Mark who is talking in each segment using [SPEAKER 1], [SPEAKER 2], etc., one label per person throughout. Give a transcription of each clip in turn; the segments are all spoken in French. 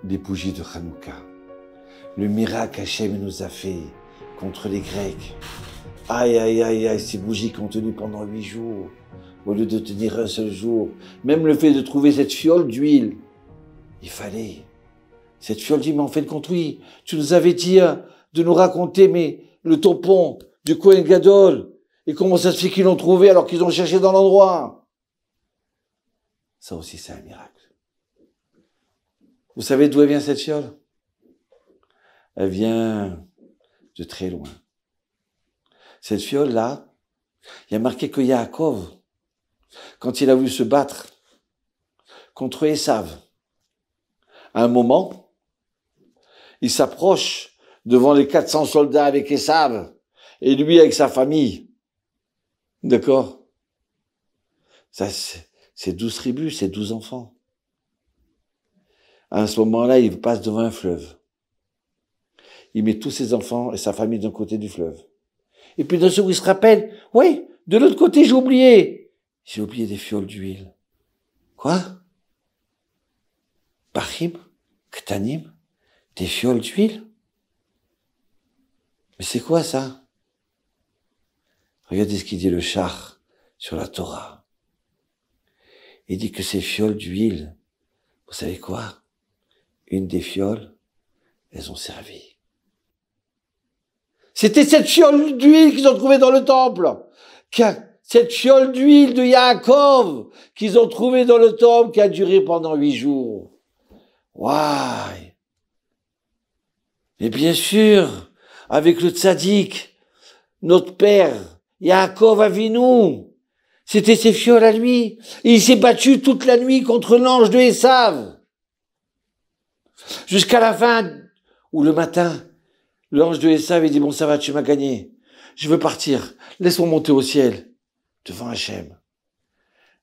[SPEAKER 1] des bougies de Hanouka. Le miracle qu'Hachem nous a fait contre les Grecs. Aïe, aïe, aïe, aïe, ces bougies qui ont tenu pendant 8 jours, au lieu de tenir un seul jour. Même le fait de trouver cette fiole d'huile, il fallait. Cette fiole d'huile, mais en fait, contre lui, tu nous avais dit de nous raconter, mais le tampon du Kohen Gadol, et comment ça se fait qu'ils l'ont trouvé alors qu'ils ont cherché dans l'endroit. Ça aussi, c'est un miracle. Vous savez d'où elle vient cette fiole? Elle vient de très loin. Cette fiole-là, il y a marqué que Yaakov, quand il a voulu se battre contre Esav, à un moment, il s'approche devant les 400 soldats avec Esav, et lui avec sa famille. D'accord? Ça, c'est 12 tribus, c'est 12 enfants. À ce moment-là, il passe devant un fleuve. Il met tous ses enfants et sa famille d'un côté du fleuve. Et puis d'un seul coup, il se rappelle, oui, de l'autre côté, j'ai oublié des fioles d'huile. Quoi? Bachim, Ktanim, des fioles d'huile? Mais c'est quoi ça? Regardez ce qu'il dit le Shach sur la Torah. Il dit que ces fioles d'huile, vous savez quoi? Une des fioles, elles ont servi. C'était cette fiole d'huile qu'ils ont trouvée dans le temple. Cette fiole d'huile de Yaakov qu'ils ont trouvée dans le temple qui a duré pendant 8 jours. Waouh! Et bien sûr, avec le tzaddik, notre père, Yaakov Avinu, c'était ses fioles à lui. Et il s'est battu toute la nuit contre l'ange de Esav. Jusqu'à la fin, ou le matin, l'ange de Esav, il dit, bon, ça va, tu m'as gagné. Je veux partir. Laisse-moi monter au ciel, devant Hachem.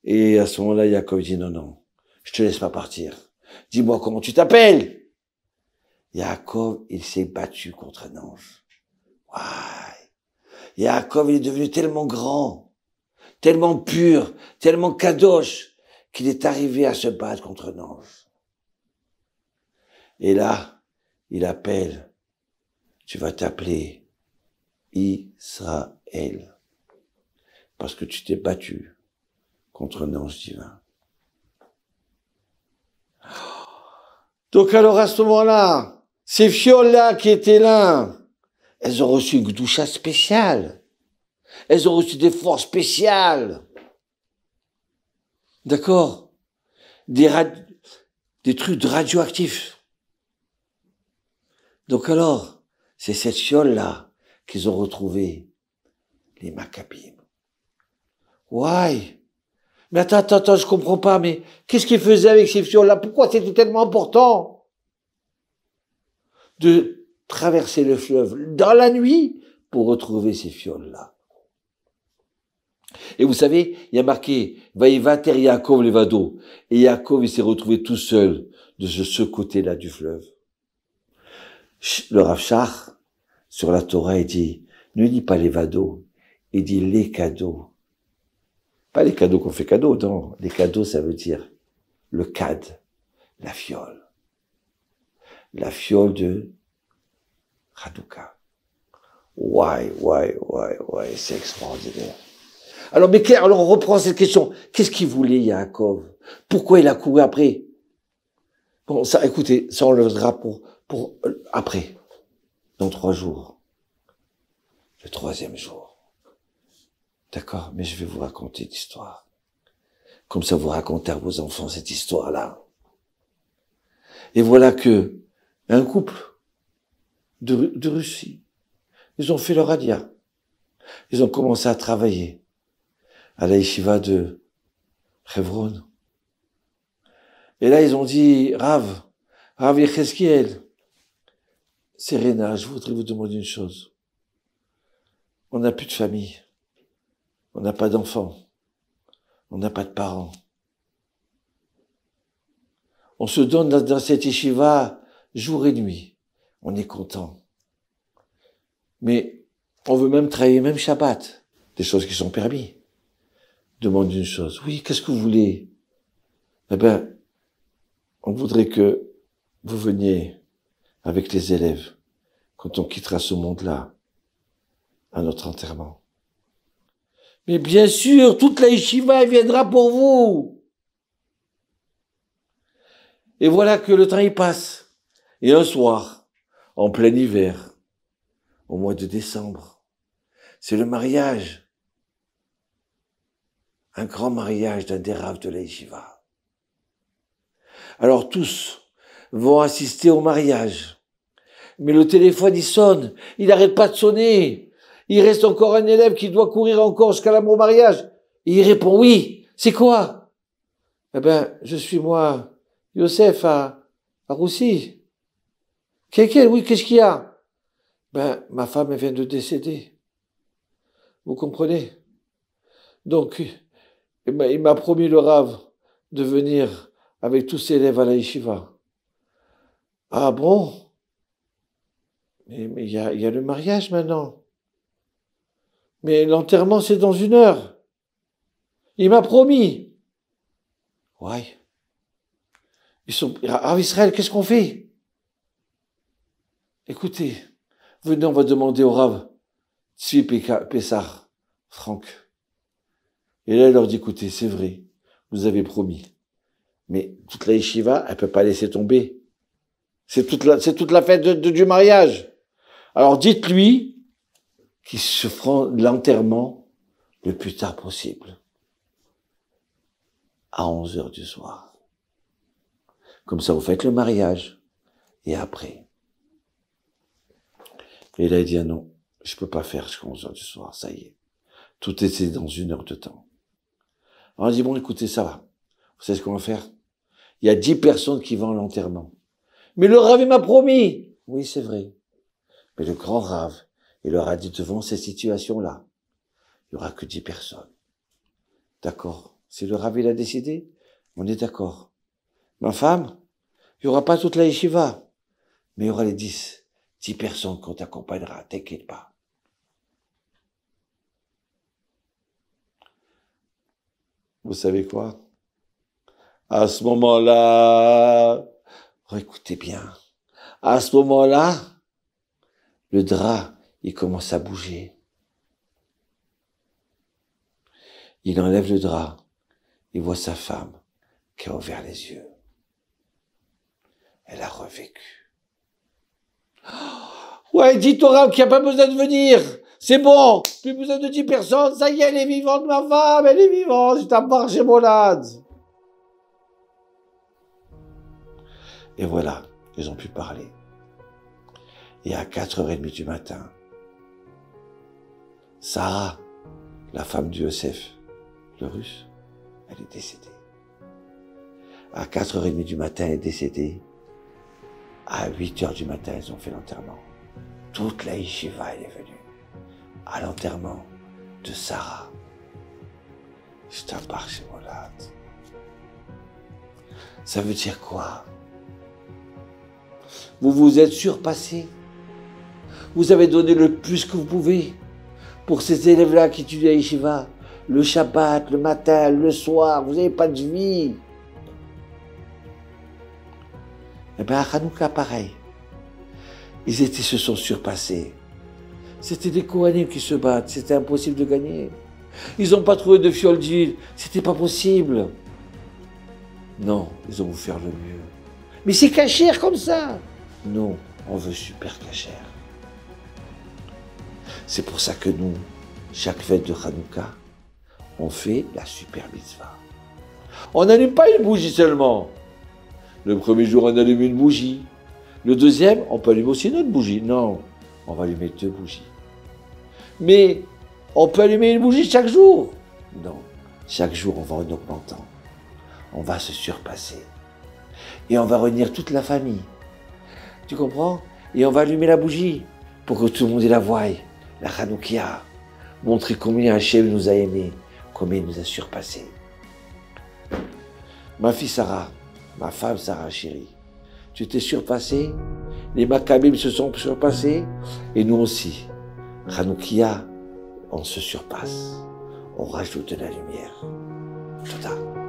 [SPEAKER 1] Et à ce moment-là, Yaakov dit, non, non, je te laisse pas partir. Dis-moi comment tu t'appelles. Yaakov, il s'est battu contre un ange. Ouais. Yaakov, il est devenu tellement grand, tellement pur, tellement kadosh, qu'il est arrivé à se battre contre un ange. Et là, il appelle, tu vas t'appeler Israël, parce que tu t'es battu contre un ange divin. Donc alors à ce moment-là, ces fioles-là qui étaient là, elles ont reçu une doucha spéciale. Elles ont reçu des forces spéciales. D'accord? Des trucs radioactifs. Donc alors, c'est cette fiole-là qu'ils ont retrouvé, les Maccabim. Ouais. Mais attends, je comprends pas, mais qu'est-ce qu'ils faisaient avec ces fioles-là? Pourquoi c'était tellement important de traverser le fleuve dans la nuit pour retrouver ces fioles-là? Et vous savez, il y a marqué, Vaïvater Yaakov levado. Et Yaakov, il s'est retrouvé tout seul de ce côté-là du fleuve. Le Rav Shach, sur la Torah, il dit, ne dit pas levado, il dit les cadeaux. Pas les cadeaux qu'on fait cadeaux, non. Les cadeaux, ça veut dire le cad, la fiole. La fiole de Hanouka. Ouais, c'est extraordinaire. Alors, mais Claire, alors on reprend cette question. Qu'est-ce qu'il voulait, Yaakov? Pourquoi il a couru après? Bon, ça, écoutez, ça on le verra pour après. Dans 3 jours. Le 3e jour. D'accord, mais je vais vous raconter l'histoire. Comme ça, vous racontez à vos enfants cette histoire-là. Et voilà que un couple de Russie, ils ont fait leur alia. Ils ont commencé à travailler à la yeshiva de Hebron. Et là, ils ont dit, Rav Yechezkiel, Serena, je voudrais vous demander une chose. On n'a plus de famille. On n'a pas d'enfants. On n'a pas de parents. On se donne dans cette yeshiva jour et nuit. On est content. Mais on veut même travailler, même Shabbat. Des choses qui sont permises. Demande une chose. Oui, qu'est-ce que vous voulez? Eh ben, on voudrait que vous veniez avec les élèves quand on quittera ce monde-là à notre enterrement. Mais bien sûr, toute la yeshiva viendra pour vous. Et voilà que le temps y passe. Et un soir, en plein hiver, au mois de décembre, c'est le mariage. Un grand mariage d'un des raves de la yeshiva. Alors tous vont assister au mariage. Mais le téléphone, il sonne. Il n'arrête pas de sonner. Il reste encore un élève qui doit courir encore jusqu'à mon mariage. Et il répond, oui, c'est quoi? Eh ben, je suis moi, Youssef à Roussi. Quel, oui, qu'est-ce qu'il y a? Ben, ma femme, elle vient de décéder. Vous comprenez? Donc, il m'a promis le rave de venir avec tous ses élèves à la yeshiva. Ah bon? Mais il y a le mariage maintenant. Mais l'enterrement, c'est dans 1 heure. Il m'a promis. Ouais. Rav Israël, qu'est-ce qu'on fait? Écoutez, venez, on va demander au Rav Tzvi Pessar, Franck. Et là, il leur dit, écoutez, c'est vrai, vous avez promis. Mais toute la yeshiva, elle peut pas laisser tomber. C'est toute la fête du mariage. Alors dites-lui qu'il se fera l'enterrement le plus tard possible. À 11h du soir. Comme ça, vous faites le mariage. Et après. Et là, il dit, ah non, je peux pas faire jusqu'à 11h du soir, ça y est. Tout est dans 1 heure de temps. Alors, on dit, bon, écoutez, ça va. Vous savez ce qu'on va faire? Il y a 10 personnes qui vont à l'enterrement. Mais le Rav, il m'a promis. Oui, c'est vrai. Mais le grand Rav, il leur a dit, devant ces situations-là, il y aura que 10 personnes. D'accord. Si le Rav, il a décidé, on est d'accord. Ma femme, il y aura pas toute la yeshiva, mais il y aura les 10 personnes qu'on t'accompagnera, t'inquiète pas. Vous savez quoi? À ce moment-là, écoutez bien, à ce moment-là, le drap, il commence à bouger. Il enlève le drap, il voit sa femme qui a ouvert les yeux. Elle a revécu. Ouais, dites au Rav qu'il n'y a pas besoin de venir. C'est bon, plus besoin de 10 personnes, ça y est, elle est vivante, ma femme, elle est vivante, je t'embarque chez Molade. Et voilà, ils ont pu parler. Et à 4h30 du matin, Sarah, la femme de Youssef, le russe, elle est décédée. À 4h30 du matin, elle est décédée. À 8h du matin, ils ont fait l'enterrement. Toute la yeshiva, elle est venue à l'enterrement de Sarah. Je t'embarque chez Molade. Ça veut dire quoi? Vous vous êtes surpassé. Vous avez donné le plus que vous pouvez pour ces élèves-là qui étudient à yeshiva. Le Shabbat, le matin, le soir, vous n'avez pas de vie. Eh bien, à Hanouka, pareil. Se sont surpassés. C'était des Kohanim qui se battent, c'était impossible de gagner. Ils n'ont pas trouvé de fiole d'huile, c'était pas possible. Non, ils ont voulu faire le mieux. Mais c'est cachère comme ça. Non, on veut super cachère. C'est pour ça que nous, chaque fête de Hanouka, on fait la super mitzvah. On n'allume pas une bougie seulement. Le premier jour, on allume une bougie. Le deuxième, on peut allumer aussi une autre bougie. Non, on va allumer 2 bougies. Mais on peut allumer une bougie chaque jour. Non, chaque jour, on va en augmentant. On va se surpasser. Et on va réunir toute la famille. Tu comprends? Et on va allumer la bougie pour que tout le monde la voie. La Hanoukia. Montrer combien Hachem nous a aimés, combien il nous a surpassés. Ma fille Sarah, ma femme Sarah chérie, tu t'es surpassé, les Maccabim se sont surpassés, et nous aussi. Hanoukia, on se surpasse, on rajoute de la lumière. Toda.